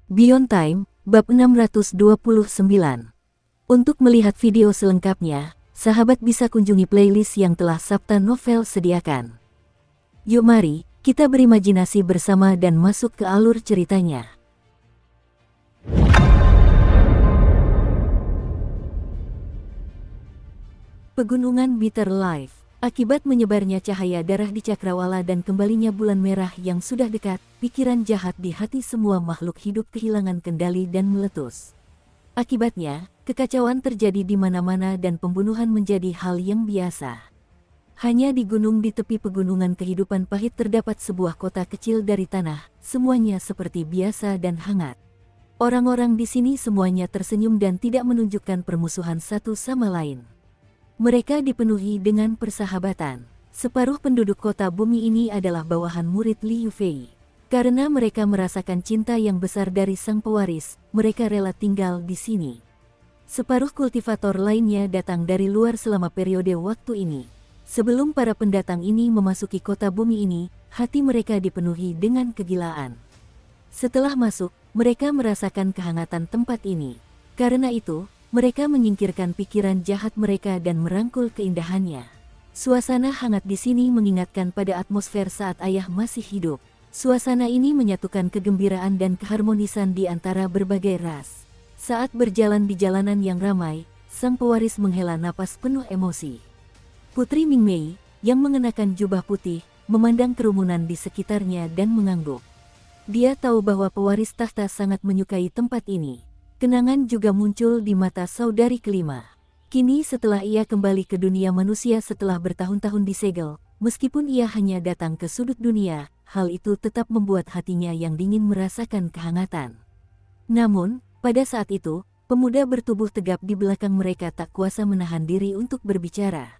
Beyond Time, bab 629. Untuk melihat video selengkapnya, sahabat bisa kunjungi playlist yang telah Sabta Novel sediakan. Yuk mari, kita berimajinasi bersama dan masuk ke alur ceritanya. Pegunungan Bitter Life. Akibat menyebarnya cahaya darah di cakrawala dan kembalinya bulan merah yang sudah dekat, pikiran jahat di hati semua makhluk hidup kehilangan kendali dan meletus. Akibatnya, kekacauan terjadi di mana-mana dan pembunuhan menjadi hal yang biasa. Hanya di gunung di tepi pegunungan kehidupan pahit terdapat sebuah kota kecil dari tanah, semuanya seperti biasa dan hangat. Orang-orang di sini semuanya tersenyum dan tidak menunjukkan permusuhan satu sama lain. Mereka dipenuhi dengan persahabatan. Separuh penduduk kota bumi ini adalah bawahan murid Liu Fei. Karena mereka merasakan cinta yang besar dari sang pewaris, mereka rela tinggal di sini. Separuh kultivator lainnya datang dari luar selama periode waktu ini. Sebelum para pendatang ini memasuki kota bumi ini, hati mereka dipenuhi dengan kegilaan. Setelah masuk, mereka merasakan kehangatan tempat ini. Karena itu, mereka menyingkirkan pikiran jahat mereka dan merangkul keindahannya. Suasana hangat di sini mengingatkan pada atmosfer saat ayah masih hidup. Suasana ini menyatukan kegembiraan dan keharmonisan di antara berbagai ras. Saat berjalan di jalanan yang ramai, sang pewaris menghela napas penuh emosi. Putri Mingmei, yang mengenakan jubah putih, memandang kerumunan di sekitarnya dan mengangguk. Dia tahu bahwa pewaris tahta sangat menyukai tempat ini. Kenangan juga muncul di mata saudari kelima. Kini setelah ia kembali ke dunia manusia setelah bertahun-tahun disegel, meskipun ia hanya datang ke sudut dunia, hal itu tetap membuat hatinya yang dingin merasakan kehangatan. Namun, pada saat itu, pemuda bertubuh tegap di belakang mereka tak kuasa menahan diri untuk berbicara.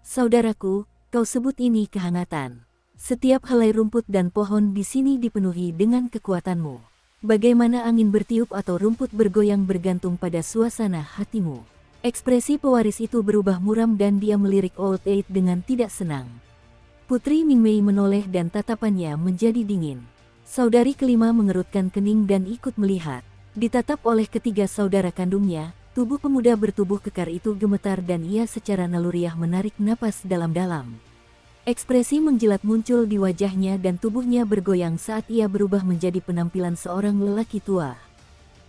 Saudaraku, kau sebut ini kehangatan. Setiap helai rumput dan pohon di sini dipenuhi dengan kekuatanmu. Bagaimana angin bertiup atau rumput bergoyang bergantung pada suasana hatimu. Ekspresi pewaris itu berubah muram dan dia melirik Old Eight dengan tidak senang. Putri Mingmei menoleh dan tatapannya menjadi dingin. Saudari kelima mengerutkan kening dan ikut melihat. Ditatap oleh ketiga saudara kandungnya, tubuh pemuda bertubuh kekar itu gemetar dan ia secara naluriah menarik napas dalam-dalam. Ekspresi menjilat muncul di wajahnya dan tubuhnya bergoyang saat ia berubah menjadi penampilan seorang lelaki tua.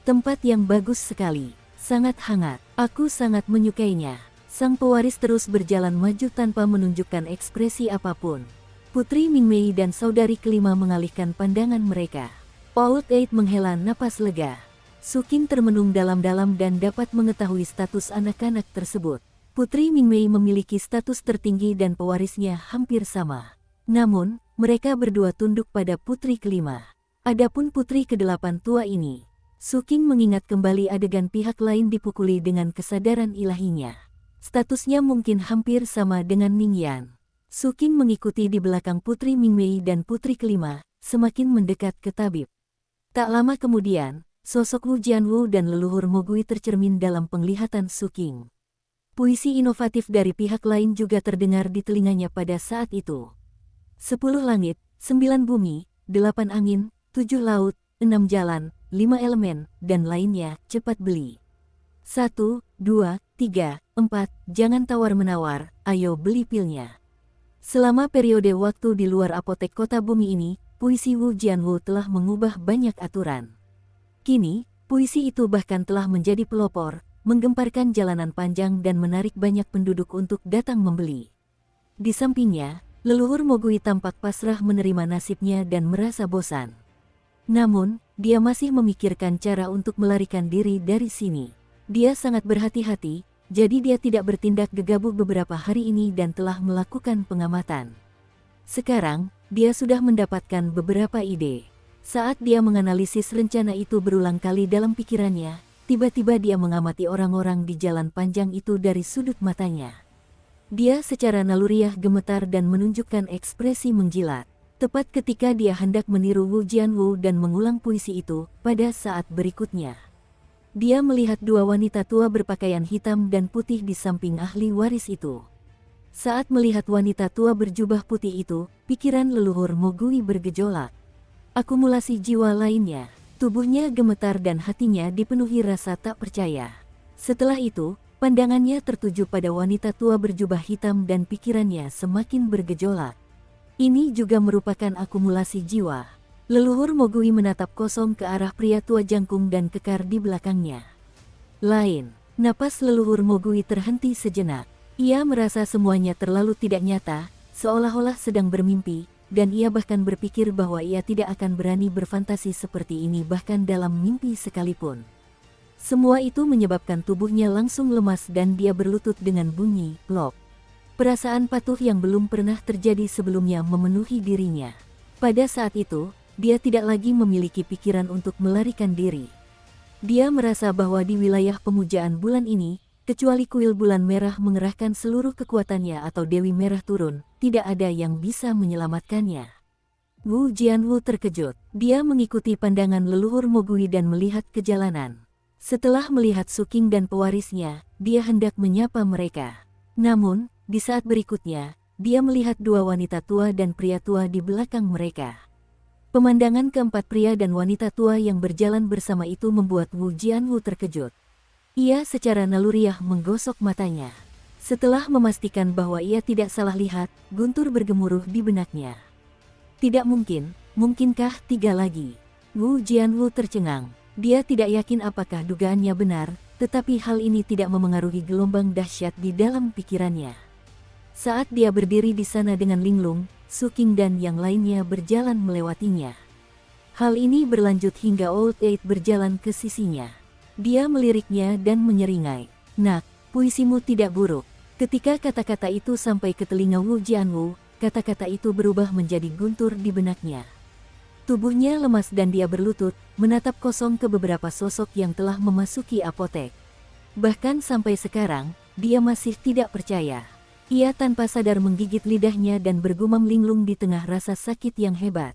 Tempat yang bagus sekali, sangat hangat, aku sangat menyukainya. Sang pewaris terus berjalan maju tanpa menunjukkan ekspresi apapun. Putri Mingmei dan saudari kelima mengalihkan pandangan mereka. Old Eight menghela napas lega. Suking termenung dalam-dalam dan dapat mengetahui status anak-anak tersebut. Putri Mingmei memiliki status tertinggi dan pewarisnya hampir sama. Namun, mereka berdua tunduk pada putri kelima. Adapun putri kedelapan tua ini, Suking mengingat kembali adegan pihak lain dipukuli dengan kesadaran ilahinya. Statusnya mungkin hampir sama dengan Ningyan. Suking mengikuti di belakang putri Mingmei dan putri kelima, semakin mendekat ke tabib. Tak lama kemudian, sosok Wu Jianwu dan leluhur Mogui tercermin dalam penglihatan Suking. Puisi inovatif dari pihak lain juga terdengar di telinganya pada saat itu. 10 langit, 9 bumi, 8 angin, 7 laut, 6 jalan, 5 elemen, dan lainnya, cepat beli. 1, 2, 3, 4, jangan tawar-menawar, ayo beli pilnya. Selama periode waktu di luar apotek kota bumi ini, puisi Wu Jianwu telah mengubah banyak aturan. Kini, puisi itu bahkan telah menjadi pelopor, menggemparkan jalanan panjang dan menarik banyak penduduk untuk datang membeli. Di sampingnya, leluhur Mogui tampak pasrah menerima nasibnya dan merasa bosan. Namun, dia masih memikirkan cara untuk melarikan diri dari sini. Dia sangat berhati-hati, jadi dia tidak bertindak gegabah beberapa hari ini dan telah melakukan pengamatan. Sekarang, dia sudah mendapatkan beberapa ide. Saat dia menganalisis rencana itu berulang kali dalam pikirannya, tiba-tiba dia mengamati orang-orang di jalan panjang itu dari sudut matanya. Dia secara naluriah gemetar dan menunjukkan ekspresi menjilat. Tepat ketika dia hendak meniru Wu Jianwu dan mengulang puisi itu, pada saat berikutnya. Dia melihat dua wanita tua berpakaian hitam dan putih di samping ahli waris itu. Saat melihat wanita tua berjubah putih itu, pikiran leluhur Mogui bergejolak. Akumulasi jiwa lainnya. Tubuhnya gemetar dan hatinya dipenuhi rasa tak percaya. Setelah itu, pandangannya tertuju pada wanita tua berjubah hitam dan pikirannya semakin bergejolak. Ini juga merupakan akumulasi jiwa. Leluhur Mogui menatap kosong ke arah pria tua jangkung dan kekar di belakangnya. Lain, napas leluhur Mogui terhenti sejenak. Ia merasa semuanya terlalu tidak nyata, seolah-olah sedang bermimpi, dan ia bahkan berpikir bahwa ia tidak akan berani berfantasi seperti ini bahkan dalam mimpi sekalipun. Semua itu menyebabkan tubuhnya langsung lemas dan dia berlutut dengan bunyi plop. Perasaan patuh yang belum pernah terjadi sebelumnya memenuhi dirinya. Pada saat itu, dia tidak lagi memiliki pikiran untuk melarikan diri. Dia merasa bahwa di wilayah pemujaan bulan ini, kecuali kuil bulan merah mengerahkan seluruh kekuatannya atau Dewi Merah turun, tidak ada yang bisa menyelamatkannya. Wu Jianwu terkejut. Dia mengikuti pandangan leluhur Mogui dan melihat ke jalanan. Setelah melihat Suking dan pewarisnya, dia hendak menyapa mereka. Namun, di saat berikutnya, dia melihat dua wanita tua dan pria tua di belakang mereka. Pemandangan keempat pria dan wanita tua yang berjalan bersama itu membuat Wu Jianwu terkejut. Ia secara naluriah menggosok matanya. Setelah memastikan bahwa ia tidak salah lihat, guntur bergemuruh di benaknya. Tidak mungkin, mungkinkah tiga lagi? Wu Jianwu tercengang. Dia tidak yakin apakah dugaannya benar, tetapi hal ini tidak memengaruhi gelombang dahsyat di dalam pikirannya. Saat dia berdiri di sana dengan linglung, Suking dan yang lainnya berjalan melewatinya. Hal ini berlanjut hingga Old Eight berjalan ke sisinya. Dia meliriknya dan menyeringai. "Nak, puisimu tidak buruk." Ketika kata-kata itu sampai ke telinga Wu Jianwu, kata-kata itu berubah menjadi guntur di benaknya. Tubuhnya lemas dan dia berlutut, menatap kosong ke beberapa sosok yang telah memasuki apotek. Bahkan sampai sekarang, dia masih tidak percaya. Ia tanpa sadar menggigit lidahnya dan bergumam linglung di tengah rasa sakit yang hebat.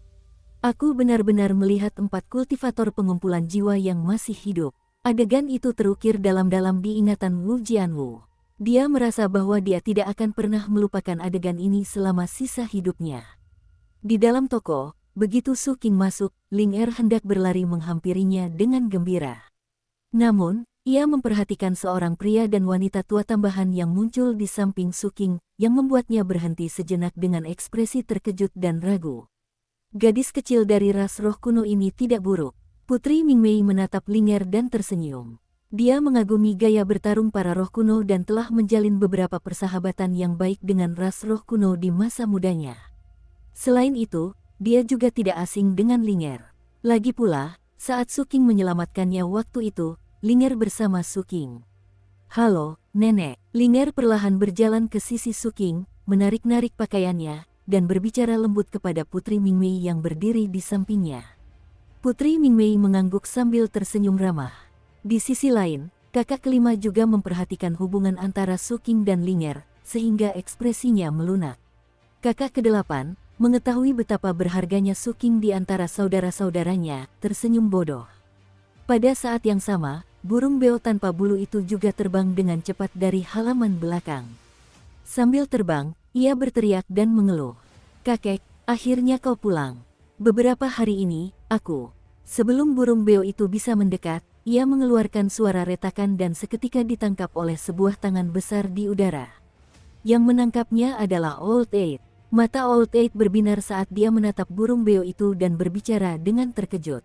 "Aku benar-benar melihat 4 kultivator pengumpulan jiwa yang masih hidup." Adegan itu terukir dalam-dalam di ingatan Wu Jianwu. Dia merasa bahwa dia tidak akan pernah melupakan adegan ini selama sisa hidupnya. Di dalam toko, begitu Suking masuk, Ling Er hendak berlari menghampirinya dengan gembira. Namun, ia memperhatikan seorang pria dan wanita tua tambahan yang muncul di samping Suking, yang membuatnya berhenti sejenak dengan ekspresi terkejut dan ragu. Gadis kecil dari ras roh kuno ini tidak buruk. Putri Mingmei menatap Ling Er dan tersenyum. Dia mengagumi gaya bertarung para roh kuno dan telah menjalin beberapa persahabatan yang baik dengan ras roh kuno di masa mudanya. Selain itu, dia juga tidak asing dengan Ling Er. Lagi pula, saat Suking menyelamatkannya waktu itu, Ling Er bersama Suking. "Halo, Nenek." Ling Er perlahan berjalan ke sisi Suking, menarik-narik pakaiannya, dan berbicara lembut kepada Putri Mingmei yang berdiri di sampingnya. Putri Mingmei mengangguk sambil tersenyum ramah. Di sisi lain, kakak kelima juga memperhatikan hubungan antara Suking dan Ling Er, sehingga ekspresinya melunak. Kakak kedelapan, mengetahui betapa berharganya Suking di antara saudara-saudaranya, tersenyum bodoh. Pada saat yang sama, burung beo tanpa bulu itu juga terbang dengan cepat dari halaman belakang. Sambil terbang, ia berteriak dan mengeluh. "Kakek, akhirnya kau pulang. Beberapa hari ini, aku..." Sebelum burung beo itu bisa mendekat, ia mengeluarkan suara retakan dan seketika ditangkap oleh sebuah tangan besar di udara. Yang menangkapnya adalah Old Eight. Mata Old Eight berbinar saat dia menatap burung beo itu dan berbicara dengan terkejut.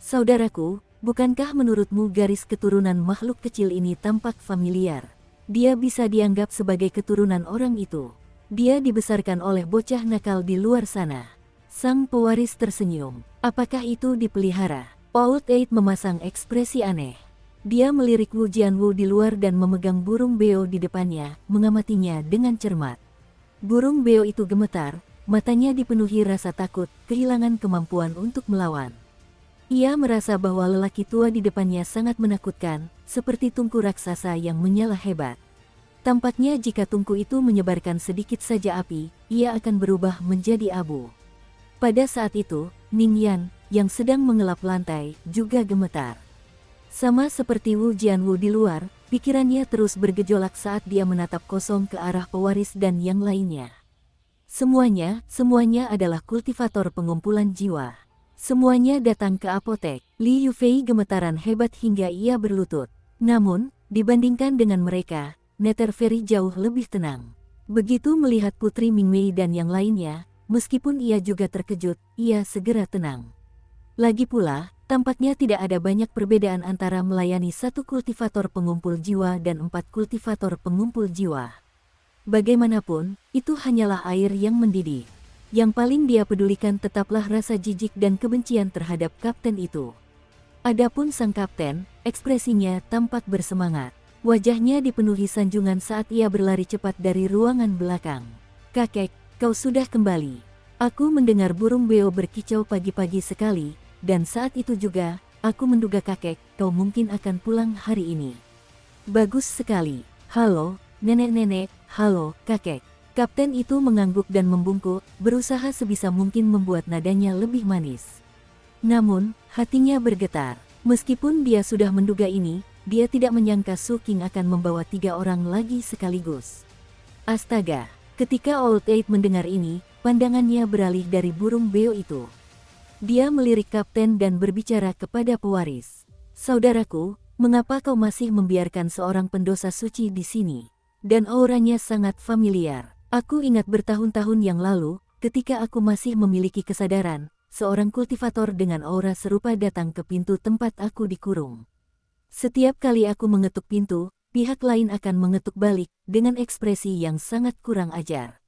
"Saudaraku, bukankah menurutmu garis keturunan makhluk kecil ini tampak familiar? Dia bisa dianggap sebagai keturunan orang itu. Dia dibesarkan oleh bocah nakal di luar sana." Sang pewaris tersenyum. "Apakah itu dipelihara?" Old Eight memasang ekspresi aneh. Dia melirik Wu Jianwu di luar dan memegang burung beo di depannya, mengamatinya dengan cermat. Burung beo itu gemetar, matanya dipenuhi rasa takut, kehilangan kemampuan untuk melawan. Ia merasa bahwa lelaki tua di depannya sangat menakutkan, seperti tungku raksasa yang menyala hebat. Tampaknya jika tungku itu menyebarkan sedikit saja api, ia akan berubah menjadi abu. Pada saat itu, Ning Yan, yang sedang mengelap lantai, juga gemetar. Sama seperti Wu Jianwu di luar, pikirannya terus bergejolak saat dia menatap kosong ke arah pewaris dan yang lainnya. Semuanya adalah kultivator pengumpulan jiwa. Semuanya datang ke apotek. Li Yufei gemetaran hebat hingga ia berlutut. Namun, dibandingkan dengan mereka, Netherfairy jauh lebih tenang. Begitu melihat Putri Mingmei dan yang lainnya, meskipun ia juga terkejut, ia segera tenang. Lagi pula, tampaknya tidak ada banyak perbedaan antara melayani satu kultivator pengumpul jiwa dan 4 kultivator pengumpul jiwa. Bagaimanapun, itu hanyalah air yang mendidih. Yang paling dia pedulikan tetaplah rasa jijik dan kebencian terhadap kapten itu. Adapun sang kapten, ekspresinya tampak bersemangat. Wajahnya dipenuhi sanjungan saat ia berlari cepat dari ruangan belakang. "Kakek, kau sudah kembali. Aku mendengar burung beo berkicau pagi-pagi sekali, dan saat itu juga, aku menduga kakek, kau mungkin akan pulang hari ini." "Bagus sekali. Halo, nenek-nenek, halo, kakek." Kapten itu mengangguk dan membungkuk, berusaha sebisa mungkin membuat nadanya lebih manis. Namun, hatinya bergetar. Meskipun dia sudah menduga ini, dia tidak menyangka Su King akan membawa 3 orang lagi sekaligus. Astaga, ketika Old Eight mendengar ini, pandangannya beralih dari burung beo itu. Dia melirik kapten dan berbicara kepada pewaris. "Saudaraku, mengapa kau masih membiarkan seorang pendosa suci di sini?" Dan auranya sangat familiar. "Aku ingat bertahun-tahun yang lalu, ketika aku masih memiliki kesadaran, seorang kultivator dengan aura serupa datang ke pintu tempat aku dikurung. Setiap kali aku mengetuk pintu, pihak lain akan mengetuk balik, dengan ekspresi yang sangat kurang ajar."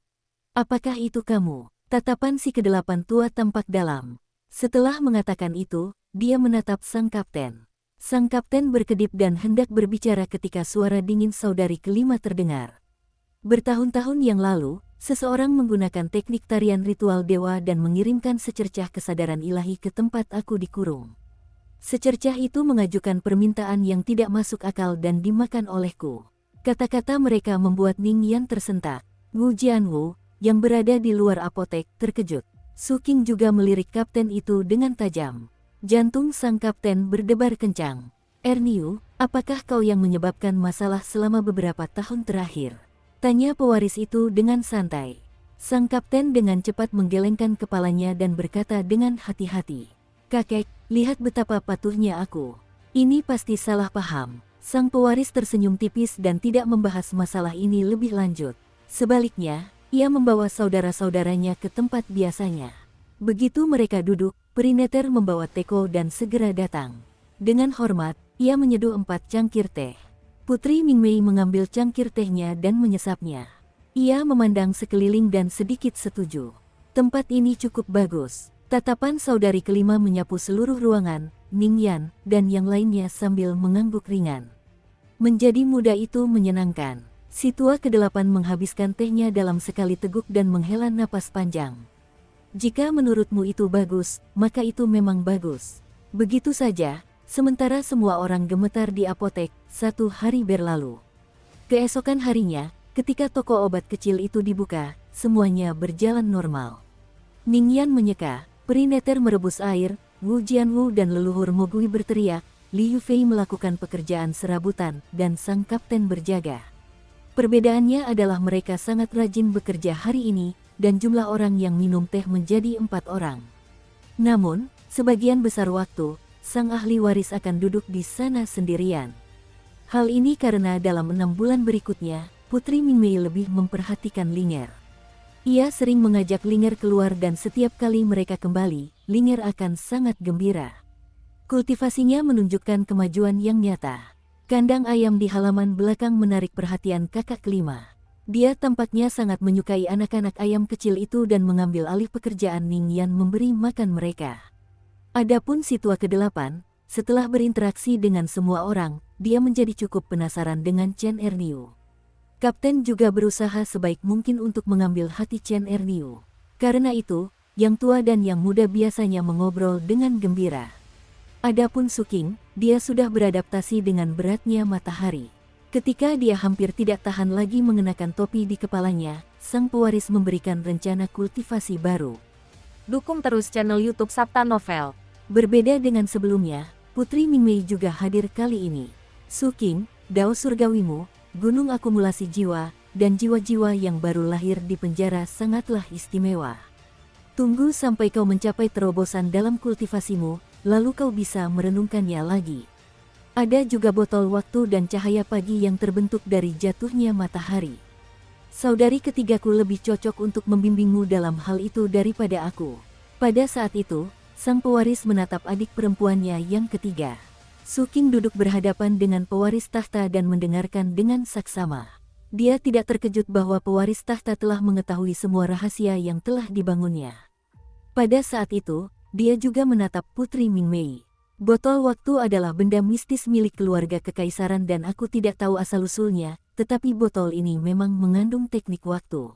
"Apakah itu kamu?" Tatapan si kedelapan tua tampak dalam. Setelah mengatakan itu, dia menatap sang kapten. Sang kapten berkedip dan hendak berbicara ketika suara dingin saudari kelima terdengar. "Bertahun-tahun yang lalu, seseorang menggunakan teknik tarian ritual dewa dan mengirimkan secercah kesadaran ilahi ke tempat aku dikurung. Secercah itu mengajukan permintaan yang tidak masuk akal dan dimakan olehku." Kata-kata mereka membuat Ning Yan tersentak. Wu Jianwu, yang berada di luar apotek, terkejut. Su King juga melirik kapten itu dengan tajam. Jantung sang kapten berdebar kencang. "Erniu, apakah kau yang menyebabkan masalah selama beberapa tahun terakhir?" tanya pewaris itu dengan santai. Sang kapten dengan cepat menggelengkan kepalanya dan berkata dengan hati-hati, "Kakek, lihat betapa patuhnya aku. Ini pasti salah paham." Sang pewaris tersenyum tipis dan tidak membahas masalah ini lebih lanjut. Sebaliknya, ia membawa saudara-saudaranya ke tempat biasanya. Begitu mereka duduk, Perineter membawa teko dan segera datang. Dengan hormat, ia menyeduh 4 cangkir teh. Putri Mingmei mengambil cangkir tehnya dan menyesapnya. Ia memandang sekeliling dan sedikit setuju. "Tempat ini cukup bagus." Tatapan saudari kelima menyapu seluruh ruangan, Ning Yan, dan yang lainnya sambil mengangguk ringan. Menjadi muda itu menyenangkan. Si tua kedelapan menghabiskan tehnya dalam sekali teguk dan menghela napas panjang. "Jika menurutmu itu bagus, maka itu memang bagus." Begitu saja. Sementara semua orang gemetar di apotek, 1 hari berlalu. Keesokan harinya, ketika toko obat kecil itu dibuka, semuanya berjalan normal. Ning Yan menyeka, Perineter merebus air, Wu Jianwu dan leluhur Mogui berteriak, Li Yufei melakukan pekerjaan serabutan, dan sang kapten berjaga. Perbedaannya adalah mereka sangat rajin bekerja hari ini, dan jumlah orang yang minum teh menjadi 4 orang. Namun, sebagian besar waktu, sang ahli waris akan duduk di sana sendirian. Hal ini karena dalam 6 bulan berikutnya, Putri Mingmei lebih memperhatikan Linger. Ia sering mengajak Linger keluar dan setiap kali mereka kembali, Linger akan sangat gembira. Kultivasinya menunjukkan kemajuan yang nyata. Kandang ayam di halaman belakang menarik perhatian kakak kelima. Dia tampaknya sangat menyukai anak-anak ayam kecil itu dan mengambil alih pekerjaan Ning Yan memberi makan mereka. Adapun si tua ke-8, setelah berinteraksi dengan semua orang, dia menjadi cukup penasaran dengan Chen Erniu. Kapten juga berusaha sebaik mungkin untuk mengambil hati Chen Erniu. Karena itu, yang tua dan yang muda biasanya mengobrol dengan gembira. Adapun Su King, dia sudah beradaptasi dengan beratnya matahari. Ketika dia hampir tidak tahan lagi mengenakan topi di kepalanya, sang pewaris memberikan rencana kultivasi baru. Dukung terus channel YouTube Sabta Novel. Berbeda dengan sebelumnya, Putri Mingmei juga hadir kali ini. Su King, Dao Surgawimu, Gunung Akumulasi Jiwa, dan jiwa-jiwa yang baru lahir di penjara sangatlah istimewa. Tunggu sampai kau mencapai terobosan dalam kultivasimu, lalu kau bisa merenungkannya lagi. Ada juga botol waktu dan cahaya pagi yang terbentuk dari jatuhnya matahari. Saudari ketigaku lebih cocok untuk membimbingmu dalam hal itu daripada aku. Pada saat itu, sang pewaris menatap adik perempuannya yang ketiga. Suking duduk berhadapan dengan pewaris tahta dan mendengarkan dengan saksama. Dia tidak terkejut bahwa pewaris tahta telah mengetahui semua rahasia yang telah dibangunnya. Pada saat itu, dia juga menatap Putri Mingmei. Botol waktu adalah benda mistis milik keluarga kekaisaran dan aku tidak tahu asal-usulnya, tetapi botol ini memang mengandung teknik waktu.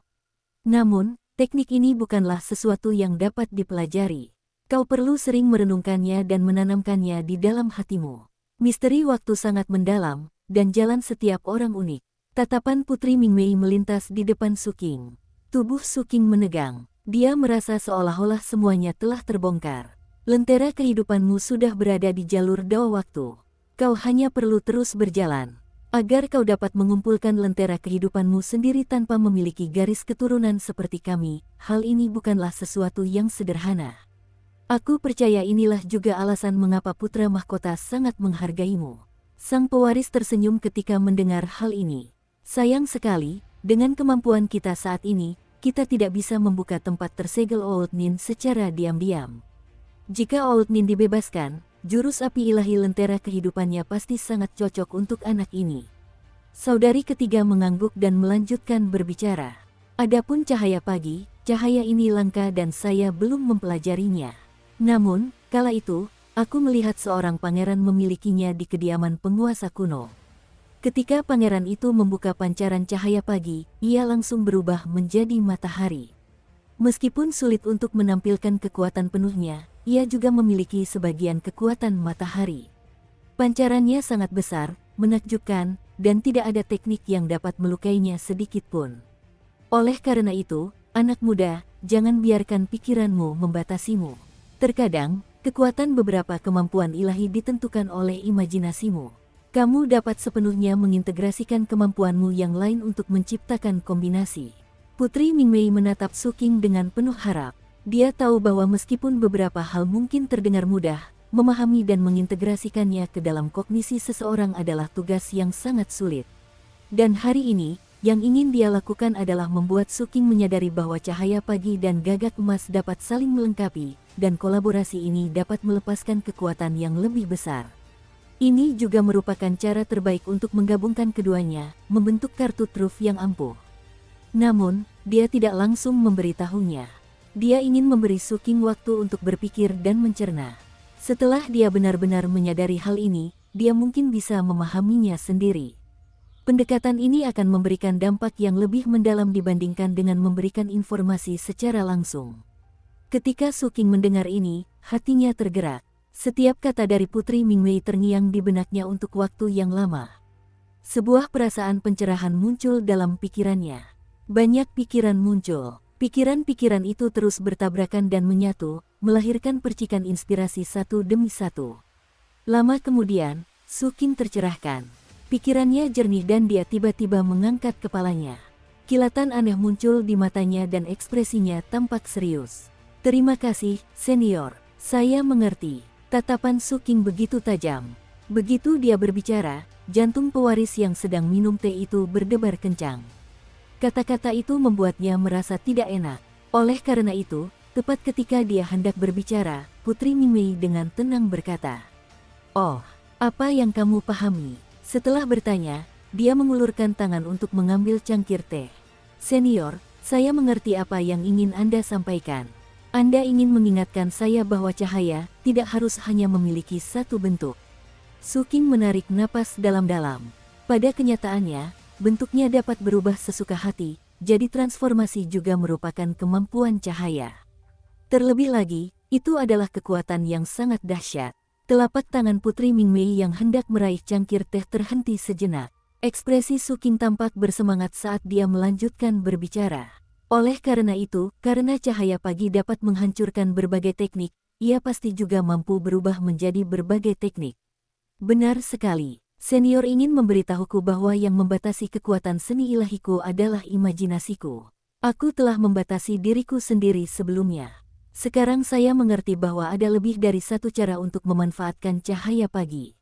Namun, teknik ini bukanlah sesuatu yang dapat dipelajari. Kau perlu sering merenungkannya dan menanamkannya di dalam hatimu. Misteri waktu sangat mendalam, dan jalan setiap orang unik. Tatapan Putri Mingmei melintas di depan Suking. Tubuh Suking menegang. Dia merasa seolah-olah semuanya telah terbongkar. Lentera kehidupanmu sudah berada di jalur dawa waktu. Kau hanya perlu terus berjalan. Agar kau dapat mengumpulkan lentera kehidupanmu sendiri tanpa memiliki garis keturunan seperti kami, hal ini bukanlah sesuatu yang sederhana. Aku percaya inilah juga alasan mengapa putra mahkota sangat menghargaimu. Sang pewaris tersenyum ketika mendengar hal ini. Sayang sekali, dengan kemampuan kita saat ini, kita tidak bisa membuka tempat tersegel Old Nin secara diam-diam. Jika Old Nin dibebaskan, jurus api ilahi lentera kehidupannya pasti sangat cocok untuk anak ini. Saudari ketiga mengangguk dan melanjutkan berbicara. Adapun cahaya pagi, cahaya ini langka dan saya belum mempelajarinya. Namun, kala itu, aku melihat seorang pangeran memilikinya di kediaman penguasa kuno. Ketika pangeran itu membuka pancaran cahaya pagi, ia langsung berubah menjadi matahari. Meskipun sulit untuk menampilkan kekuatan penuhnya, ia juga memiliki sebagian kekuatan matahari. Pancarannya sangat besar, menakjubkan, dan tidak ada teknik yang dapat melukainya sedikit pun. Oleh karena itu, anak muda, jangan biarkan pikiranmu membatasimu. Terkadang, kekuatan beberapa kemampuan ilahi ditentukan oleh imajinasimu. Kamu dapat sepenuhnya mengintegrasikan kemampuanmu yang lain untuk menciptakan kombinasi. Putri Mingmei menatap Suking dengan penuh harap. Dia tahu bahwa meskipun beberapa hal mungkin terdengar mudah, memahami dan mengintegrasikannya ke dalam kognisi seseorang adalah tugas yang sangat sulit. Dan hari ini, yang ingin dia lakukan adalah membuat Suking menyadari bahwa cahaya pagi dan gagak emas dapat saling melengkapi, dan kolaborasi ini dapat melepaskan kekuatan yang lebih besar. Ini juga merupakan cara terbaik untuk menggabungkan keduanya, membentuk kartu truf yang ampuh. Namun, dia tidak langsung memberitahunya. Dia ingin memberi Suking waktu untuk berpikir dan mencerna. Setelah dia benar-benar menyadari hal ini, dia mungkin bisa memahaminya sendiri. Pendekatan ini akan memberikan dampak yang lebih mendalam dibandingkan dengan memberikan informasi secara langsung. Ketika Suking mendengar ini, hatinya tergerak. Setiap kata dari Putri Mingmei terngiang di benaknya untuk waktu yang lama. Sebuah perasaan pencerahan muncul dalam pikirannya. Banyak pikiran muncul. Pikiran-pikiran itu terus bertabrakan dan menyatu, melahirkan percikan inspirasi satu demi satu. Lama kemudian, Suking tercerahkan. Pikirannya jernih dan dia tiba-tiba mengangkat kepalanya. Kilatan aneh muncul di matanya dan ekspresinya tampak serius. Terima kasih, senior. Saya mengerti. Tatapan Suking begitu tajam. Begitu dia berbicara, jantung pewaris yang sedang minum teh itu berdebar kencang. Kata-kata itu membuatnya merasa tidak enak. Oleh karena itu, tepat ketika dia hendak berbicara, Putri Mingmei dengan tenang berkata, "Oh, apa yang kamu pahami?" Setelah bertanya, dia mengulurkan tangan untuk mengambil cangkir teh. "Senior, saya mengerti apa yang ingin Anda sampaikan. Anda ingin mengingatkan saya bahwa cahaya tidak harus hanya memiliki satu bentuk." Suking menarik napas dalam-dalam. Pada kenyataannya, bentuknya dapat berubah sesuka hati, jadi transformasi juga merupakan kemampuan cahaya. Terlebih lagi, itu adalah kekuatan yang sangat dahsyat. Telapak tangan Putri Mingmei yang hendak meraih cangkir teh terhenti sejenak. Ekspresi Suking tampak bersemangat saat dia melanjutkan berbicara. Oleh karena itu, karena cahaya pagi dapat menghancurkan berbagai teknik, ia pasti juga mampu berubah menjadi berbagai teknik. Benar sekali. Senior ingin memberitahuku bahwa yang membatasi kekuatan seni ilahiku adalah imajinasiku. Aku telah membatasi diriku sendiri sebelumnya. Sekarang saya mengerti bahwa ada lebih dari satu cara untuk memanfaatkan cahaya pagi.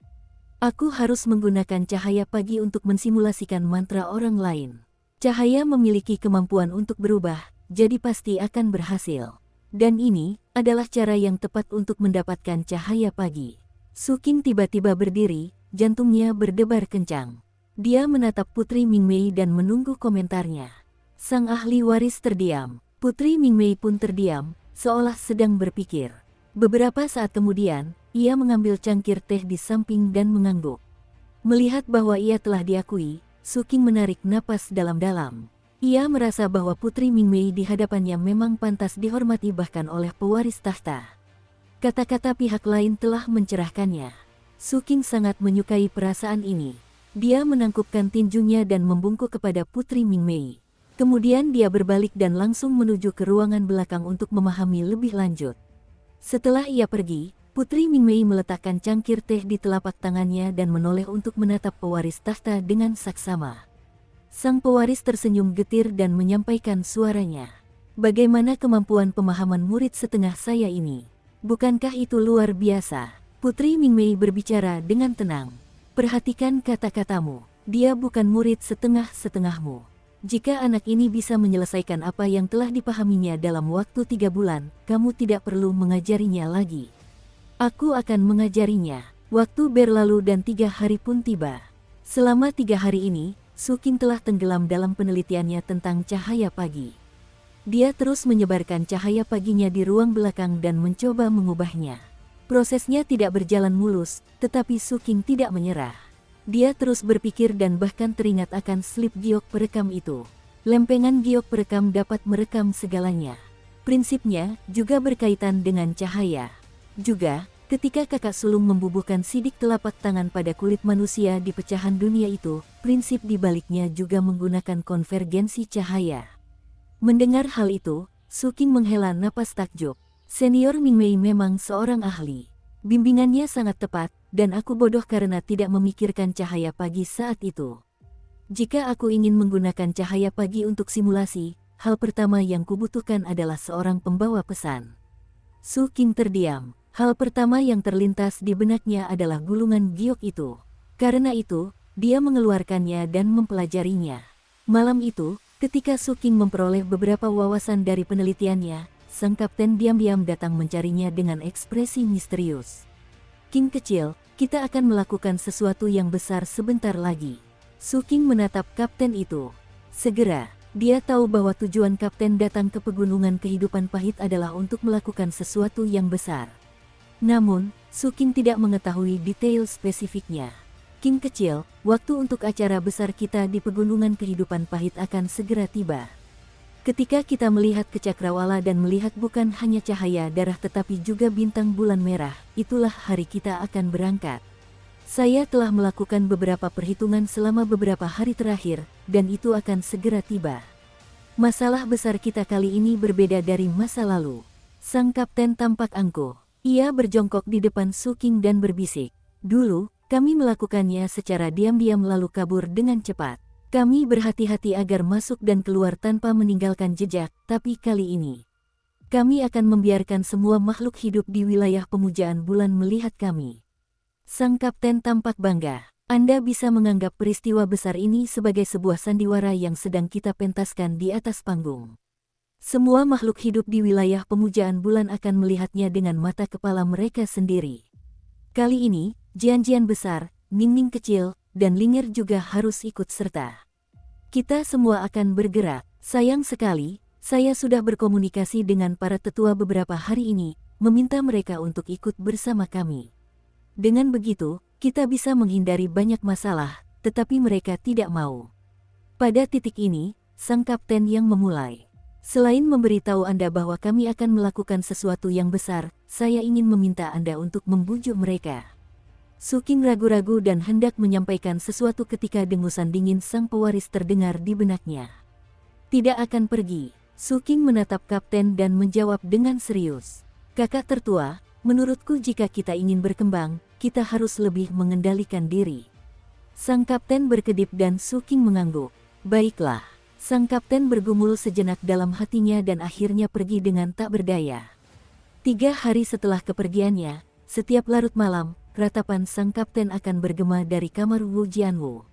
Aku harus menggunakan cahaya pagi untuk mensimulasikan mantra orang lain. Cahaya memiliki kemampuan untuk berubah, jadi pasti akan berhasil. Dan ini adalah cara yang tepat untuk mendapatkan cahaya pagi. Su Qing tiba-tiba berdiri, jantungnya berdebar kencang. Dia menatap Putri Mingmei dan menunggu komentarnya. Sang ahli waris terdiam. Putri Mingmei pun terdiam, seolah sedang berpikir. Beberapa saat kemudian, ia mengambil cangkir teh di samping dan mengangguk. Melihat bahwa ia telah diakui, Su Qing menarik napas dalam-dalam. Ia merasa bahwa Putri Mingmei di hadapannya memang pantas dihormati bahkan oleh pewaris tahta. Kata-kata pihak lain telah mencerahkannya. Su Qing sangat menyukai perasaan ini. Dia menangkupkan tinjunya dan membungkuk kepada Putri Mingmei. Kemudian dia berbalik dan langsung menuju ke ruangan belakang untuk memahami lebih lanjut. Setelah ia pergi, Putri Mingmei meletakkan cangkir teh di telapak tangannya dan menoleh untuk menatap pewaris tahta dengan saksama. Sang pewaris tersenyum getir dan menyampaikan suaranya. Bagaimana kemampuan pemahaman murid setengah saya ini? Bukankah itu luar biasa? Putri Mingmei berbicara dengan tenang. Perhatikan kata-katamu. Dia bukan murid setengah-setengahmu. Jika anak ini bisa menyelesaikan apa yang telah dipahaminya dalam waktu 3 bulan, kamu tidak perlu mengajarinya lagi. Aku akan mengajarinya. Waktu berlalu dan 3 hari pun tiba. Selama 3 hari ini, Su Qing telah tenggelam dalam penelitiannya tentang cahaya pagi. Dia terus menyebarkan cahaya paginya di ruang belakang dan mencoba mengubahnya. Prosesnya tidak berjalan mulus, tetapi Su Qing tidak menyerah. Dia terus berpikir dan bahkan teringat akan slip giok perekam itu. Lempengan giok perekam dapat merekam segalanya. Prinsipnya juga berkaitan dengan cahaya. Juga, ketika kakak sulung membubuhkan sidik telapak tangan pada kulit manusia di pecahan dunia itu, prinsip di baliknya juga menggunakan konvergensi cahaya. Mendengar hal itu, Su Qing menghela napas takjub. Senior Mingmei memang seorang ahli. Bimbingannya sangat tepat, dan aku bodoh karena tidak memikirkan cahaya pagi saat itu. Jika aku ingin menggunakan cahaya pagi untuk simulasi, hal pertama yang kubutuhkan adalah seorang pembawa pesan. Su Qing terdiam. Hal pertama yang terlintas di benaknya adalah gulungan giok itu. Karena itu, dia mengeluarkannya dan mempelajarinya. Malam itu, ketika Su Qing memperoleh beberapa wawasan dari penelitiannya, sang kapten diam-diam datang mencarinya dengan ekspresi misterius. Qing kecil, kita akan melakukan sesuatu yang besar sebentar lagi. Su Qing menatap kapten itu. Segera, dia tahu bahwa tujuan kapten datang ke pegunungan kehidupan pahit adalah untuk melakukan sesuatu yang besar. Namun, Su Qing tidak mengetahui detail spesifiknya. Qing kecil, waktu untuk acara besar kita di pegunungan kehidupan pahit akan segera tiba. Ketika kita melihat ke cakrawala dan melihat bukan hanya cahaya darah tetapi juga bintang bulan merah, itulah hari kita akan berangkat. Saya telah melakukan beberapa perhitungan selama beberapa hari terakhir, dan itu akan segera tiba. Masalah besar kita kali ini berbeda dari masa lalu. Sang kapten tampak angkuh. Ia berjongkok di depan Su Qing dan berbisik. Dulu, kami melakukannya secara diam-diam lalu kabur dengan cepat. Kami berhati-hati agar masuk dan keluar tanpa meninggalkan jejak, tapi kali ini, kami akan membiarkan semua makhluk hidup di wilayah pemujaan bulan melihat kami. Sang kapten tampak bangga. Anda bisa menganggap peristiwa besar ini sebagai sebuah sandiwara yang sedang kita pentaskan di atas panggung. Semua makhluk hidup di wilayah pemujaan bulan akan melihatnya dengan mata kepala mereka sendiri. Kali ini, Jian-Jian besar, Ning-Ning kecil, dan Ling'er juga harus ikut serta. Kita semua akan bergerak. Sayang sekali, saya sudah berkomunikasi dengan para tetua beberapa hari ini, meminta mereka untuk ikut bersama kami. Dengan begitu, kita bisa menghindari banyak masalah, tetapi mereka tidak mau. Pada titik ini, sang kapten yang memulai. Selain memberitahu Anda bahwa kami akan melakukan sesuatu yang besar, saya ingin meminta Anda untuk membujuk mereka. Su Qing ragu-ragu dan hendak menyampaikan sesuatu ketika dengusan dingin sang pewaris terdengar di benaknya. Tidak akan pergi. Su Qing menatap kapten dan menjawab dengan serius. Kakak tertua, menurutku jika kita ingin berkembang, kita harus lebih mengendalikan diri. Sang kapten berkedip dan Su Qing mengangguk. Baiklah. Sang kapten bergumul sejenak dalam hatinya dan akhirnya pergi dengan tak berdaya. 3 hari setelah kepergiannya, setiap larut malam, ratapan sang kapten akan bergema dari kamar Wu Jianwu.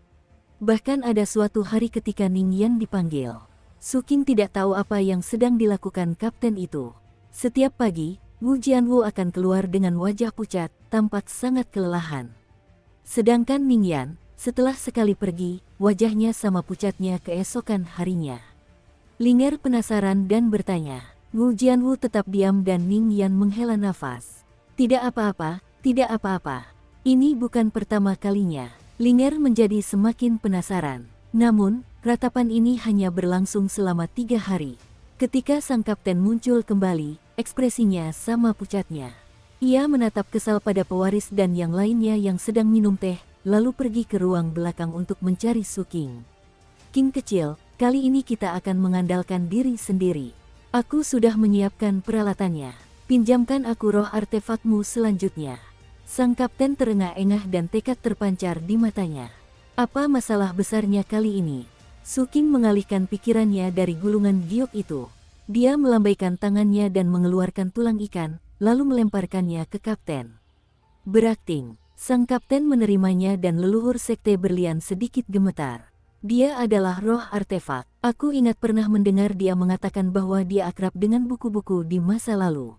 Bahkan ada suatu hari ketika Ning Yan dipanggil. Su Qing tidak tahu apa yang sedang dilakukan kapten itu. Setiap pagi, Wu Jianwu akan keluar dengan wajah pucat, tampak sangat kelelahan. Sedangkan Ning Yan, setelah sekali pergi, wajahnya sama pucatnya keesokan harinya. Linger penasaran dan bertanya. Wu Jianwu tetap diam dan Ning Yan menghela nafas. Tidak apa-apa, tidak apa-apa. Ini bukan pertama kalinya. Linger menjadi semakin penasaran. Namun, ratapan ini hanya berlangsung selama 3 hari. Ketika sang kapten muncul kembali, ekspresinya sama pucatnya. Ia menatap kesal pada pewaris dan yang lainnya yang sedang minum teh, lalu pergi ke ruang belakang untuk mencari Su Qing. Qing kecil, kali ini kita akan mengandalkan diri sendiri. Aku sudah menyiapkan peralatannya. Pinjamkan aku roh artefakmu selanjutnya. Sang kapten terengah-engah dan tekad terpancar di matanya. Apa masalah besarnya kali ini? Su Qing mengalihkan pikirannya dari gulungan giok itu. Dia melambaikan tangannya dan mengeluarkan tulang ikan, lalu melemparkannya ke kapten. Berakting, sang kapten menerimanya dan leluhur sekte berlian sedikit gemetar. Dia adalah roh artefak. Aku ingat pernah mendengar dia mengatakan bahwa dia akrab dengan buku-buku di masa lalu.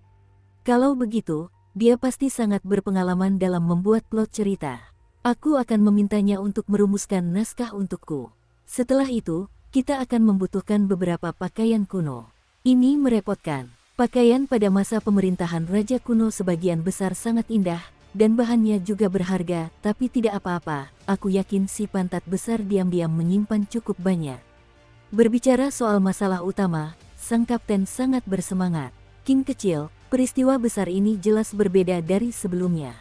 Kalau begitu, dia pasti sangat berpengalaman dalam membuat plot cerita. Aku akan memintanya untuk merumuskan naskah untukku. Setelah itu, kita akan membutuhkan beberapa pakaian kuno. Ini merepotkan. Pakaian pada masa pemerintahan Raja kuno sebagian besar sangat indah, dan bahannya juga berharga, tapi tidak apa-apa, aku yakin si pantat besar diam-diam menyimpan cukup banyak. Berbicara soal masalah utama, sang kapten sangat bersemangat. Qing kecil, peristiwa besar ini jelas berbeda dari sebelumnya.